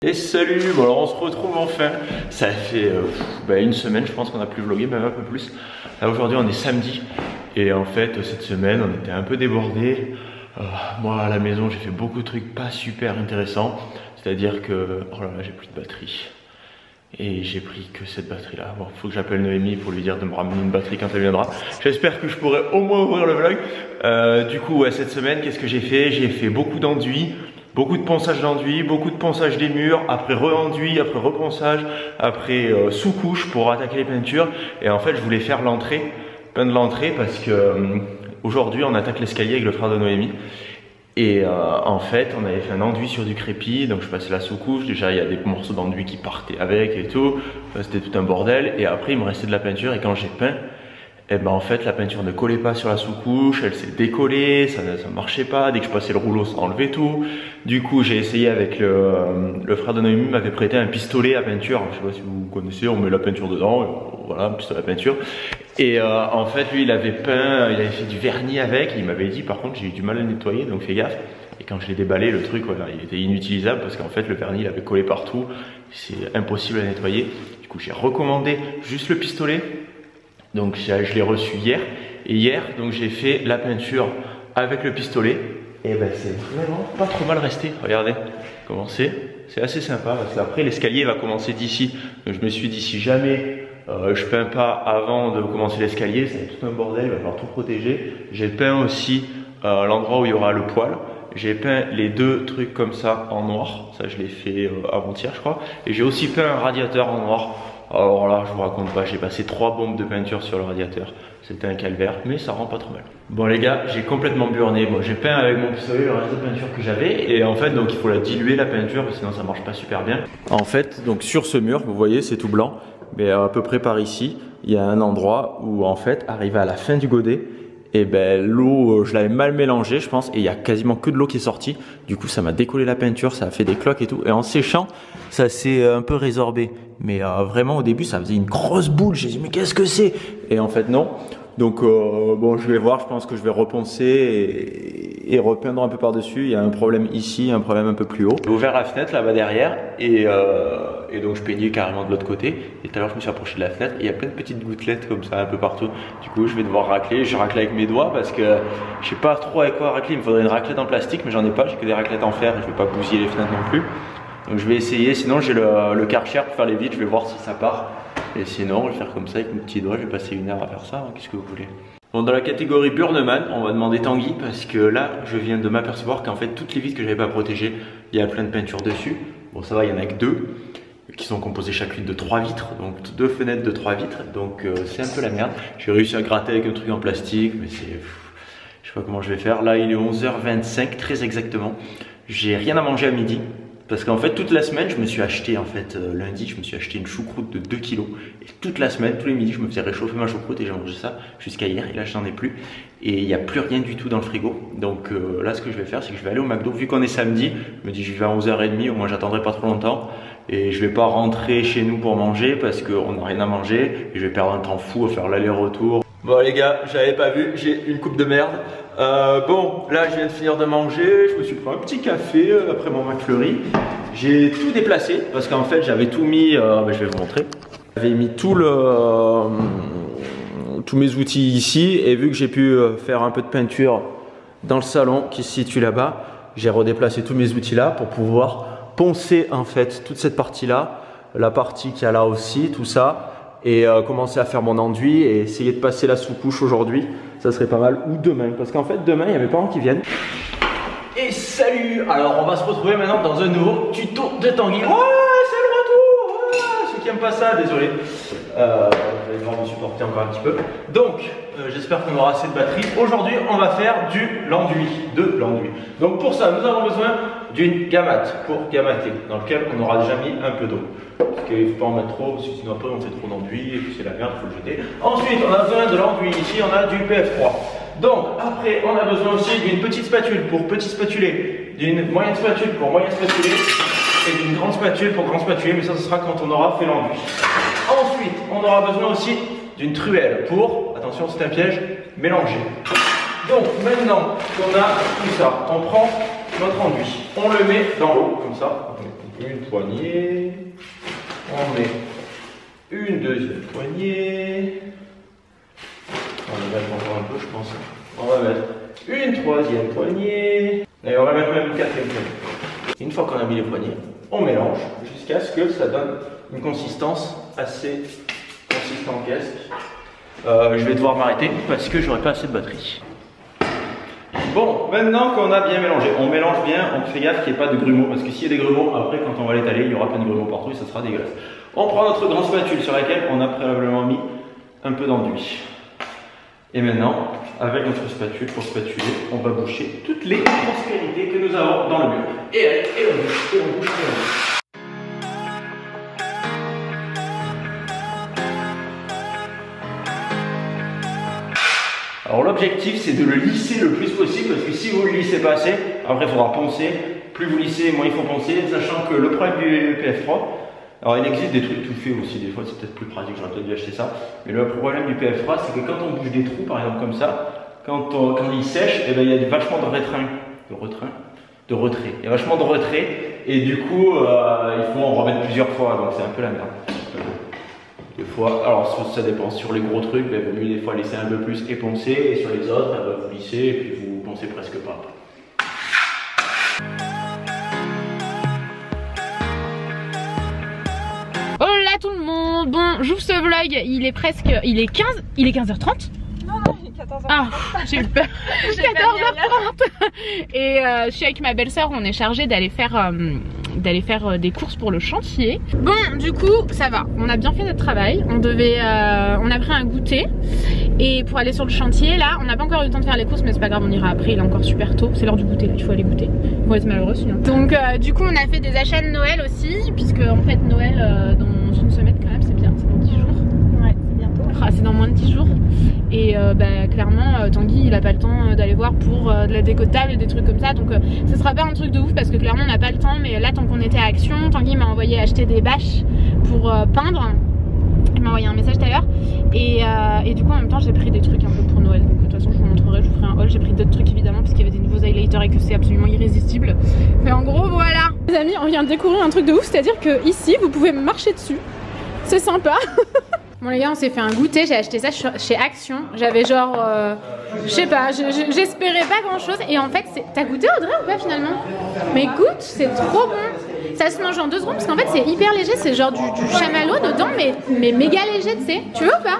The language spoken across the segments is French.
Et salut, bon alors on se retrouve enfin. Ça fait une semaine je pense qu'on a plus vlogué, même un peu plus. Là aujourd'hui on est samedi et en fait cette semaine on était un peu débordés. Moi à la maison j'ai fait beaucoup de trucs pas super intéressants. C'est-à-dire que, oh là là j'ai plus de batterie. Et j'ai pris que cette batterie là. Bon, faut que j'appelle Noémie pour lui dire de me ramener une batterie quand elle viendra. J'espère que je pourrai au moins ouvrir le vlog. Du coup, ouais, cette semaine, qu'est-ce que j'ai fait? J'ai fait beaucoup d'enduit, beaucoup de ponçage d'enduit, beaucoup de ponçage des murs, après re-enduit, après reponçage, après sous-couche pour attaquer les peintures. Et en fait, je voulais faire l'entrée, peindre l'entrée parce que aujourd'hui, on attaque l'escalier avec le frère de Noémie. Et en fait, on avait fait un enduit sur du crépi, donc je passais la sous-couche. Déjà, il y a des morceaux d'enduit qui partaient avec et tout. C'était tout un bordel. Et après, il me restait de la peinture. Et quand j'ai peint, et ben en fait, la peinture ne collait pas sur la sous-couche. Elle s'est décollée, ça ne marchait pas. Dès que je passais le rouleau, ça enlevait tout. Du coup, j'ai essayé avec le frère de Noémie m'avait prêté un pistolet à peinture. Je sais pas si vous connaissez, on met la peinture dedans. Voilà, un pistolet à peinture. Et en fait, lui, il avait peint, il avait fait du vernis avec. Il m'avait dit, par contre, j'ai eu du mal à le nettoyer, donc fais gaffe. Et quand je l'ai déballé, le truc, voilà, il était inutilisable parce qu'en fait, le vernis, il avait collé partout. C'est impossible à nettoyer. Du coup, j'ai recommandé juste le pistolet. Donc, je l'ai reçu hier. Et hier, donc, j'ai fait la peinture avec le pistolet. Et ben, c'est vraiment pas trop mal resté. Regardez comment c'est. C'est assez sympa parce qu'après, l'escalier va commencer d'ici. Donc, je me suis dit, si jamais je peins pas avant de commencer l'escalier, ça va être tout un bordel, il va falloir tout protéger. J'ai peint aussi l'endroit où il y aura le poêle. J'ai peint les deux trucs comme ça en noir, ça je l'ai fait avant-hier je crois. Et j'ai aussi peint un radiateur en noir. Alors là je vous raconte pas, j'ai passé 3 bombes de peinture sur le radiateur. C'était un calvaire, mais ça rend pas trop mal. Bon les gars, j'ai complètement burné. Bon, j'ai peint avec mon pistolet le reste de peinture que j'avais. Et en fait donc il faut la diluer la peinture, sinon ça marche pas super bien. En fait donc sur ce mur, vous voyez c'est tout blanc. Mais à peu près par ici, il y a un endroit où en fait, arrivé à la fin du godet, et ben l'eau, je l'avais mal mélangée je pense, et il y a quasiment que de l'eau qui est sortie. Du coup, ça m'a décollé la peinture, ça a fait des cloques et tout. Et en séchant, ça s'est un peu résorbé. Mais vraiment au début, ça faisait une grosse boule. J'ai dit mais qu'est-ce que c'est? Et en fait non. Donc bon, je vais voir, je pense que je vais reponcer et repeindre un peu par-dessus. Il y a un problème ici, un problème un peu plus haut. J'ai ouvert la fenêtre là-bas derrière et donc je peignais carrément de l'autre côté. Et tout à l'heure, je me suis approché de la fenêtre et il y a plein de petites gouttelettes comme ça un peu partout. Du coup, je vais devoir racler. Je racler avec mes doigts parce que je sais pas trop avec quoi racler. Il me faudrait une raclette en plastique, mais j'en ai pas. J'ai que des raclettes en fer et je vais pas bousiller les fenêtres non plus. Donc je vais essayer. Sinon, j'ai le Karcher pour faire les vitres. Je vais voir si ça part. Et sinon, on va le faire comme ça avec mes petits doigts. Je vais passer 1 heure à faire ça. Hein. Qu'est-ce que vous voulez? Bon, dans la catégorie Burneman, on va demander Tanguy parce que là, je viens de m'apercevoir qu'en fait, toutes les vitres que j'avais pas protégées, il y a plein de peinture dessus. Bon, ça va, il y en a que 2 qui sont composées chacune de 3 vitres. Donc 2 fenêtres de 3 vitres. Donc c'est un peu la merde. J'ai réussi à gratter avec un truc en plastique, mais c'est... Je sais pas comment je vais faire. Là, il est 11h25, très exactement. J'ai rien à manger à midi. Parce qu'en fait toute la semaine je me suis acheté lundi je me suis acheté une choucroute de 2 kg et toute la semaine, tous les midis je me faisais réchauffer ma choucroute et j'ai mangé ça jusqu'à hier et là je n'en ai plus et il n'y a plus rien du tout dans le frigo. Donc là ce que je vais faire c'est que je vais aller au McDo vu qu'on est samedi, je me dis je vais à 11h30 au moins j'attendrai pas trop longtemps et je vais pas rentrer chez nous pour manger parce qu'on n'a rien à manger et je vais perdre un temps fou à faire l'aller-retour. Bon les gars, j'avais pas vu, j'ai une coupe de merde. Bon, là je viens de finir de manger, je me suis pris un petit café après mon McFlurry. J'ai tout déplacé parce qu'en fait j'avais tout mis, je vais vous montrer. J'avais mis tous mes outils ici et vu que j'ai pu faire un peu de peinture dans le salon qui se situe là-bas, j'ai redéplacé tous mes outils là pour pouvoir poncer en fait toute cette partie là, la partie qu'il y a là aussi, tout ça. Et commencer à faire mon enduit et essayer de passer la sous-couche aujourd'hui, ça serait pas mal, ou demain, parce qu'en fait demain il y a mes parents qui viennent. Et salut! Alors on va se retrouver maintenant dans un nouveau tuto de Tanguy. Ouais, c'est le retour! Ouais, ceux qui aiment pas ça, désolé. Je vais devoir me supporter encore un petit peu. Donc, j'espère qu'on aura assez de batterie. Aujourd'hui, on va faire de l'enduit. Donc pour ça, nous avons besoin d'une gamate pour gamater, dans lequel on aura déjà mis un peu d'eau. Parce qu'il ne faut pas en mettre trop, parce que sinon après on fait trop d'enduit et puis c'est la merde, il faut le jeter. Ensuite, on a besoin de l'enduit. Ici, on a du PF3. Donc, après, on a besoin aussi d'une petite spatule pour petit spatulé, d'une moyenne spatule pour moyen spatulé et d'une grande spatule pour grand spatulé, mais ça, ce sera quand on aura fait l'enduit. Ensuite, on aura besoin aussi d'une truelle pour, attention, c'est un piège, mélanger. Donc, maintenant qu'on a tout ça, on prend notre enduit, on le met dans l'eau, comme ça, une poignée. On met une deuxième poignée. On va mettre encore un peu, je pense. On va mettre une troisième poignée. Et on va mettre même une quatrième poignée. Une fois qu'on a mis les poignées, on mélange jusqu'à ce que ça donne une consistance assez consistantesque. Je vais devoir m'arrêter parce que j'aurai pas assez de batterie. Bon, maintenant qu'on a bien mélangé, on mélange bien, on fait gaffe qu'il n'y ait pas de grumeaux, parce que s'il y a des grumeaux, après quand on va l'étaler, il y aura plein de grumeaux partout et ça sera dégueulasse. On prend notre grande spatule sur laquelle on a préalablement mis un peu d'enduit. Et maintenant, avec notre spatule pour spatuler, on va boucher toutes les prospérités que nous avons dans le mur. Et allez, et on bouche, et on bouche, et on bouche. Alors l'objectif c'est de le lisser le plus possible parce que si vous ne le lissez pas assez, après il faudra poncer. Plus vous lissez, moins il faut poncer, sachant que le problème du PF3, alors il existe des trucs tout faits aussi, des fois c'est peut-être plus pratique, j'aurais peut-être dû acheter ça. Mais le problème du PF3 c'est que quand on bouge des trous par exemple comme ça, quand il sèche, eh ben, il y a vachement de retrait. Il y a vachement de retrait et du coup il faut en remettre plusieurs fois, donc c'est un peu la merde. Des fois, alors ça dépend, sur les gros trucs, il vaut mieux des fois laisser un peu plus et poncer, et sur les autres, vous lissez et puis vous poncez presque pas. Hola tout le monde. Bon, j'ouvre ce vlog, il est 15h30. Non, il est 14h30. Ah, j'ai eu peur. 14h30. Et je suis avec ma belle-sœur, on est chargé d'aller faire des courses pour le chantier. Bon, du coup, ça va. On a bien fait notre travail. On a pris un goûter. Et pour aller sur le chantier, là, on n'a pas encore eu le temps de faire les courses, mais c'est pas grave, on ira après. Il est encore super tôt. C'est l'heure du goûter, là. Il faut aller goûter. Ils vont être malheureux sinon. Donc, du coup, on a fait des achats de Noël aussi, puisque en fait, Noël dans une semaine quand même, c'est bien. C'est dans 10 jours. Ouais, c'est bientôt. Ah, c'est dans moins de 10 jours. Et clairement Tanguy il a pas le temps d'aller voir pour de la déco de table et des trucs comme ça, donc ce sera pas un truc de ouf parce que clairement on n'a pas le temps. Mais là, tant qu'on était à Action, Tanguy m'a envoyé acheter des bâches pour peindre. Il m'a envoyé un message tout à l'heure et du coup en même temps j'ai pris des trucs un peu pour Noël, donc de toute façon je vous montrerai, je vous ferai un haul. J'ai pris d'autres trucs évidemment parce qu'il y avait des nouveaux highlighters et que c'est absolument irrésistible, mais en gros voilà les amis, on vient de découvrir un truc de ouf, c'est à dire que ici vous pouvez marcher dessus, c'est sympa. Bon les gars, on s'est fait un goûter, j'ai acheté ça chez Action. J'avais genre, je sais pas, j'espérais pas grand chose. Et en fait, t'as goûté Audrey ou pas finalement? Mais goûte, c'est trop bon. Ça se mange en 2 secondes parce qu'en fait c'est hyper léger, c'est genre du chamallow dedans mais méga léger, tu sais. Tu veux ou pas?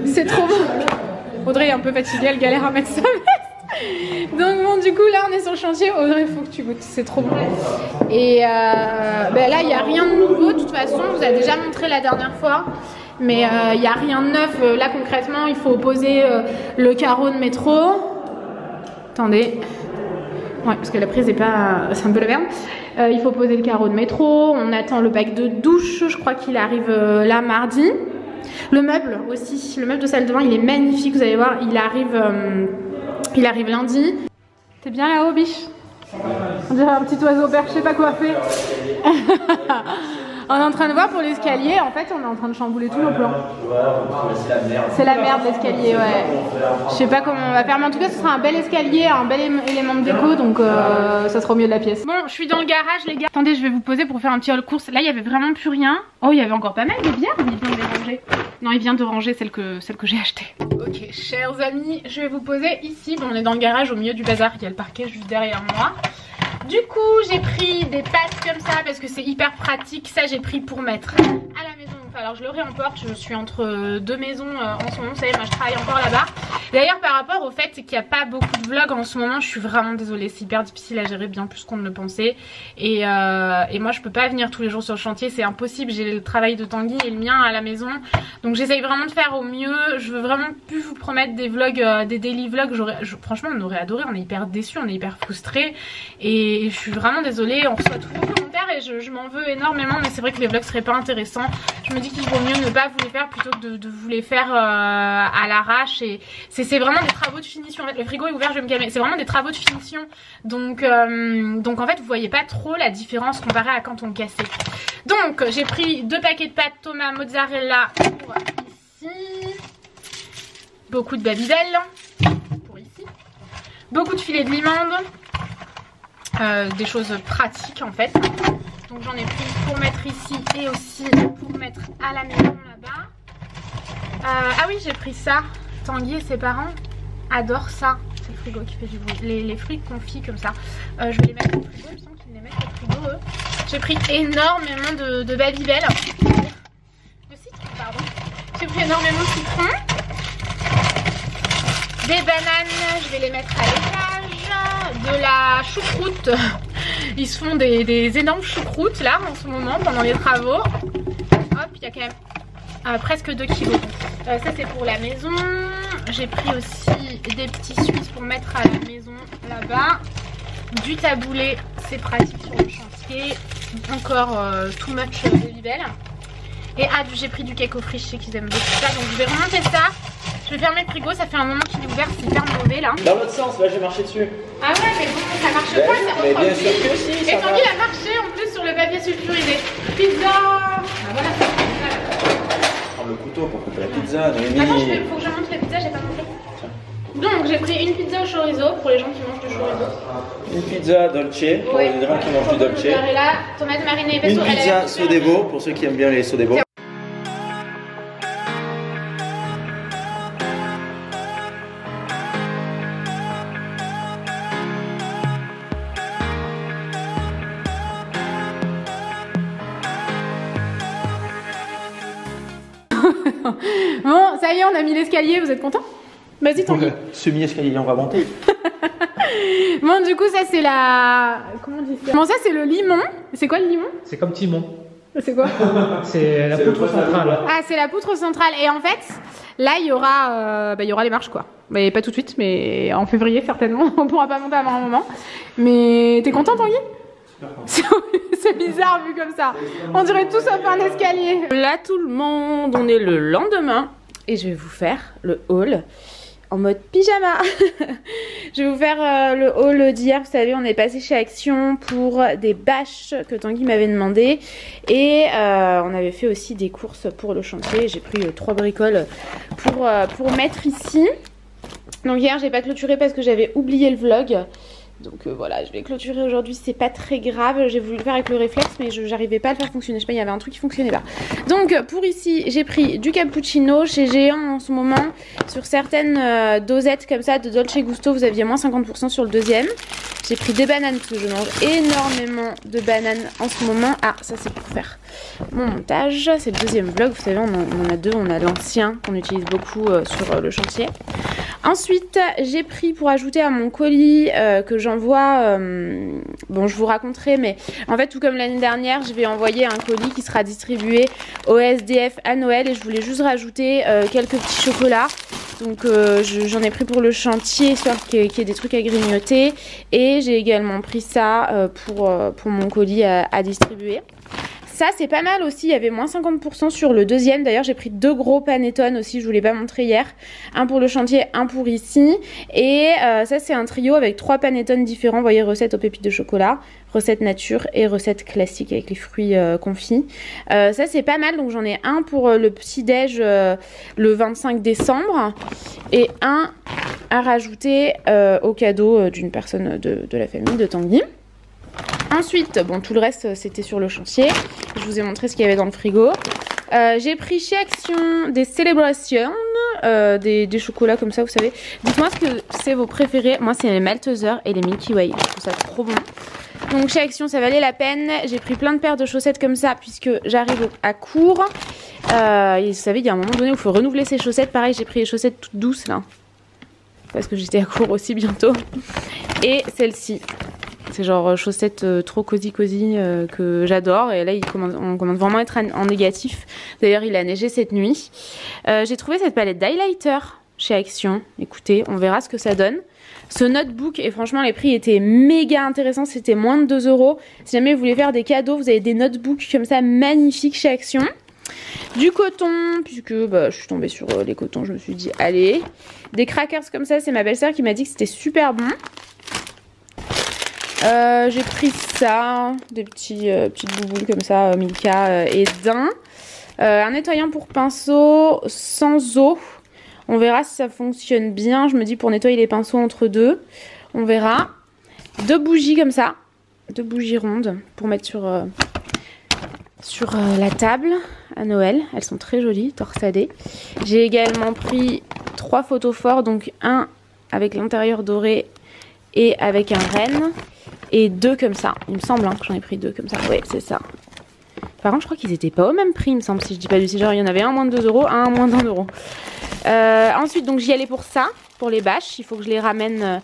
C'est trop bon. Audrey est un peu fatiguée, elle galère à mettre sa veste. Donc bon, du coup là on est sur le chantier. Audrey, faut que tu goûtes, c'est trop bon. Et là il n'y a rien de nouveau de toute façon, on vous a déjà montré la dernière fois. Mais il n'y a rien de neuf. Là concrètement il faut poser le carreau de métro. Attendez. Ouais, parce que la prise est pas... c'est un peu la merde. Il faut poser le carreau de métro. On attend le bac de douche. Je crois qu'il arrive là mardi. Le meuble aussi. Le meuble de salle de bain il est magnifique. Vous allez voir, il arrive lundi. T'es bien là-haut, biche? On dirait un petit oiseau perché pas coiffé. On est en train de voir pour l'escalier, en fait on est en train de chambouler tous nos plans. C'est la merde l'escalier, ouais. Je sais pas comment on va faire, mais en tout cas ce sera un bel escalier, un bel élément de déco, donc ça sera au milieu de la pièce. Bon, je suis dans le garage les gars. Attendez, je vais vous poser pour faire un petit haul course. Là il y avait vraiment plus rien. Oh, il y avait encore pas mal de bières, mais il vient de les ranger. Non, il vient de ranger celle que j'ai achetée. Ok, chers amis, je vais vous poser ici. Bon, on est dans le garage au milieu du bazar, il y a le parquet juste derrière moi. Du coup j'ai pris des pâtes comme ça parce que c'est hyper pratique. Ça j'ai pris pour mettre à la maison. Alors je le réemporte, je suis entre 2 maisons en ce moment. Vous savez, moi je travaille encore là-bas. D'ailleurs par rapport au fait qu'il n'y a pas beaucoup de vlogs en ce moment, je suis vraiment désolée. C'est hyper difficile à gérer, bien plus qu'on ne le pensait. Et moi je peux pas venir tous les jours sur le chantier, c'est impossible. J'ai le travail de Tanguy et le mien à la maison. Donc j'essaye vraiment de faire au mieux. Je veux vraiment plus vous promettre des vlogs, des daily vlogs. Franchement on aurait adoré, on est hyper déçus, on est hyper frustrés. Et je suis vraiment désolée, on reçoit tous vos commentaires et je m'en veux énormément. Mais c'est vrai que les vlogs seraient pas intéressants. Je me dis qu'il vaut mieux ne pas vous les faire plutôt que de vous les faire à l'arrache. Et c'est vraiment des travaux de finition. En fait le frigo est ouvert, je vais me calmer. C'est vraiment des travaux de finition. Donc en fait vous voyez pas trop la différence comparée à quand on le cassait. Donc j'ai pris 2 paquets de pâtes Thomas mozzarella pour ici. Beaucoup de Babybel pour ici. Beaucoup de filets de limande. Des choses pratiques en fait. Donc j'en ai pris pour mettre ici et aussi pour mettre à la maison là-bas. Ah oui, j'ai pris ça. Tanguy et ses parents adorent ça. C'est le frigo qui fait du bruit. Les fruits confits comme ça. Je vais les mettre au frigo. Il me semble qu'ils les mettent au frigo eux. J'ai pris énormément de Babybel. De citron, pardon. J'ai pris énormément de citron. Des bananes, je vais les mettre à l'étage. De la choucroute. Ils se font des énormes choucroutes là en ce moment pendant les travaux. Hop, il y a quand même presque 2 kilos. Ça c'est pour la maison. J'ai pris aussi des petits Suisses pour mettre à la maison là-bas. Du taboulé, c'est pratique sur le chantier. Encore too much Babybel. Et j'ai pris du cake aux friches, je sais qu'ils aiment beaucoup ça. Donc je vais remonter ça. Je vais fermer le frigo, ça fait un moment qu'il est ouvert, c'est hyper mauvais là. Dans l'autre sens, là j'ai marché dessus. Ah ouais, mais bon, ça marche pas, ça mais bien sûr que si, et Tanguy a marché en plus sur le papier sulfurisé. Pizza. Ah voilà, prends le couteau pour couper la pizza, Noémie. Attends, faut que je monte la pizza, j'ai pas montré. Donc j'ai pris une pizza au chorizo pour les gens qui mangent du chorizo. Une pizza dolce pour les gens qui mangent du dolce. Mozzarella, tomate marinée et pesto. Une pizza Sodevo pour ceux qui aiment bien les Sodevo. Bon, ça y est, on a mis l'escalier, vous êtes contents? Vas-y, Tanguy. Semi-escalier, on va monter. Bon, du coup, ça c'est la... Comment on dit ça? Bon, ça c'est le limon. C'est quoi le limon? C'est comme Timon. C'est quoi? C'est la poutre centrale. Ah, c'est la poutre centrale. Et en fait, là, il y aura les marches, quoi. Mais pas tout de suite, mais en février, certainement. On pourra pas monter avant un moment. Mais t'es content, Tanguy? C'est bizarre vu comme ça. On dirait tout sauf un escalier. Là, tout le monde, on est le lendemain. Et je vais vous faire le haul en mode pyjama. Je vais vous faire le haul d'hier. Vous savez, on est passé chez Action pour des bâches que Tanguy m'avait demandé. Et on avait fait aussi des courses pour le chantier. J'ai pris 3 bricoles pour mettre ici. Donc hier, j'ai pas clôturé parce que j'avais oublié le vlog. Donc voilà, je vais clôturer aujourd'hui, c'est pas très grave. J'ai voulu le faire avec le réflexe, mais j'arrivais pas à le faire fonctionner. Je sais pas, il y avait un truc qui fonctionnait pas. Donc pour ici, j'ai pris du cappuccino chez Géant en ce moment. Sur certaines dosettes comme ça de Dolce Gusto, vous aviez moins 50% sur le deuxième. J'ai pris des bananes parce que je mange énormément de bananes en ce moment. Ah, ça c'est pour faire mon montage. C'est le deuxième vlog, vous savez, on en a deux. On a l'ancien qu'on utilise beaucoup sur le chantier. Ensuite, j'ai pris pour ajouter à mon colis que j'envoie, bon je vous raconterai, mais en fait tout comme l'année dernière, je vais envoyer un colis qui sera distribué au SDF à Noël et je voulais juste rajouter quelques petits chocolats. Donc j'en ai pris pour le chantier, histoire qu'il y ait des trucs à grignoter. Et j'ai également pris ça pour mon colis à distribuer. Ça c'est pas mal aussi, il y avait moins 50% sur le deuxième. D'ailleurs j'ai pris 2 gros panettone aussi, je vous l'ai pas montré hier. Un pour le chantier, un pour ici. Et ça c'est un trio avec 3 panettone différents. Vous voyez, recette aux pépites de chocolat, recette nature et recette classique avec les fruits confits. Ça c'est pas mal, donc j'en ai un pour le petit déj le 25 décembre. Et un à rajouter au cadeau d'une personne de la famille de Tanguy. Ensuite, bon, tout le reste c'était sur le chantier. Je vous ai montré ce qu'il y avait dans le frigo. J'ai pris chez Action des Celebrations, des chocolats comme ça, vous savez. Dites-moi ce que c'est vos préférés. Moi, c'est les Malteser et les Milky Way. Je trouve ça trop bon. Donc chez Action, ça valait la peine. J'ai pris plein de paires de chaussettes comme ça puisque j'arrive à court. Et vous savez, il y a un moment donné où il faut renouveler ses chaussettes. Pareil, j'ai pris les chaussettes toutes douces là. Parce que j'étais à court aussi bientôt. Et celle-ci. C'est genre chaussettes trop cosy que j'adore. Et là, on commence vraiment à être en négatif. D'ailleurs, il a neigé cette nuit. J'ai trouvé cette palette d'highlighter chez Action. Écoutez, on verra ce que ça donne. Ce notebook, et franchement, les prix étaient méga intéressants. C'était moins de 2 €. Si jamais vous voulez faire des cadeaux, vous avez des notebooks comme ça magnifiques chez Action. Du coton, puisque je suis tombée sur les cotons, je me suis dit, allez. Des crackers comme ça, c'est ma belle-sœur qui m'a dit que c'était super bon. J'ai pris ça, des petites bouboules comme ça, Milka et Dain. Un nettoyant pour pinceau sans eau. On verra si ça fonctionne bien. Je me dis pour nettoyer les pinceaux entre deux. On verra. 2 bougies comme ça. 2 bougies rondes pour mettre sur sur la table à Noël. Elles sont très jolies, torsadées. J'ai également pris 3 photos forts, donc un avec l'intérieur doré et avec un renne. Et 2 comme ça. Il me semble que j'en ai pris 2 comme ça. Oui, c'est ça. Par contre, je crois qu'ils étaient pas au même prix, il me semble, si je dis pas du genre, il y en avait un moins de 2 €, un moins d'1 €. Ensuite, donc j'y allais pour ça, pour les bâches. Il faut que je les ramène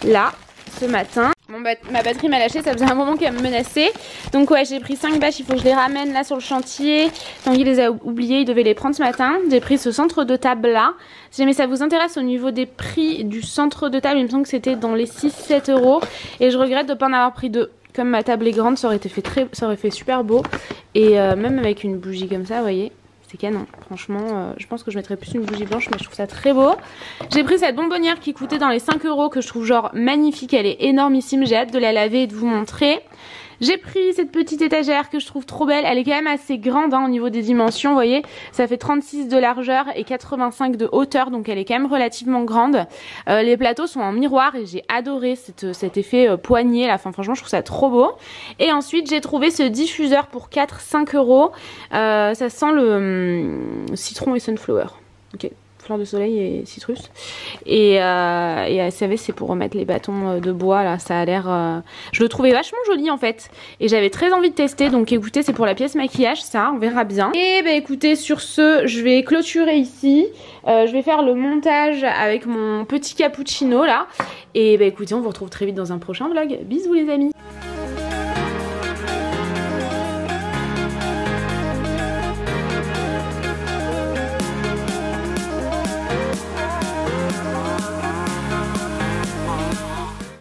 là, ce matin. Ma batterie m'a lâché, ça faisait un moment qu'elle me menaçait. Donc ouais, j'ai pris 5 bâches, il faut que je les ramène là sur le chantier. Tanguy les a oubliées, il devait les prendre ce matin. J'ai pris ce centre de table là. Si jamais ça vous intéresse au niveau des prix du centre de table, il me semble que c'était dans les 6-7 €. Et je regrette de ne pas en avoir pris 2. Comme ma table est grande, ça aurait fait super beau. Et même avec une bougie comme ça, vous voyez, c'est canon. Franchement, je pense que je mettrais plus une bougie blanche, mais je trouve ça très beau. J'ai pris cette bonbonnière qui coûtait dans les 5 € que je trouve genre magnifique. Elle est énormissime, j'ai hâte de la laver et de vous montrer. J'ai pris cette petite étagère que je trouve trop belle. Elle est quand même assez grande au niveau des dimensions, vous voyez. Ça fait 36 de largeur et 85 de hauteur, donc elle est quand même relativement grande. Les plateaux sont en miroir et j'ai adoré cet effet poignée là. Enfin, franchement, je trouve ça trop beau. Et ensuite, j'ai trouvé ce diffuseur pour 4-5 €. Ça sent le citron et sunflower. Ok. Fleur de soleil et citrus. Et savez, c'est pour remettre les bâtons de bois là, ça a l'air je le trouvais vachement joli en fait et j'avais très envie de tester, donc écoutez, c'est pour la pièce maquillage, ça on verra bien. Et bah écoutez, sur ce je vais clôturer ici. Je vais faire le montage avec mon petit cappuccino là, et bah écoutez, on vous retrouve très vite dans un prochain vlog. Bisous les amis.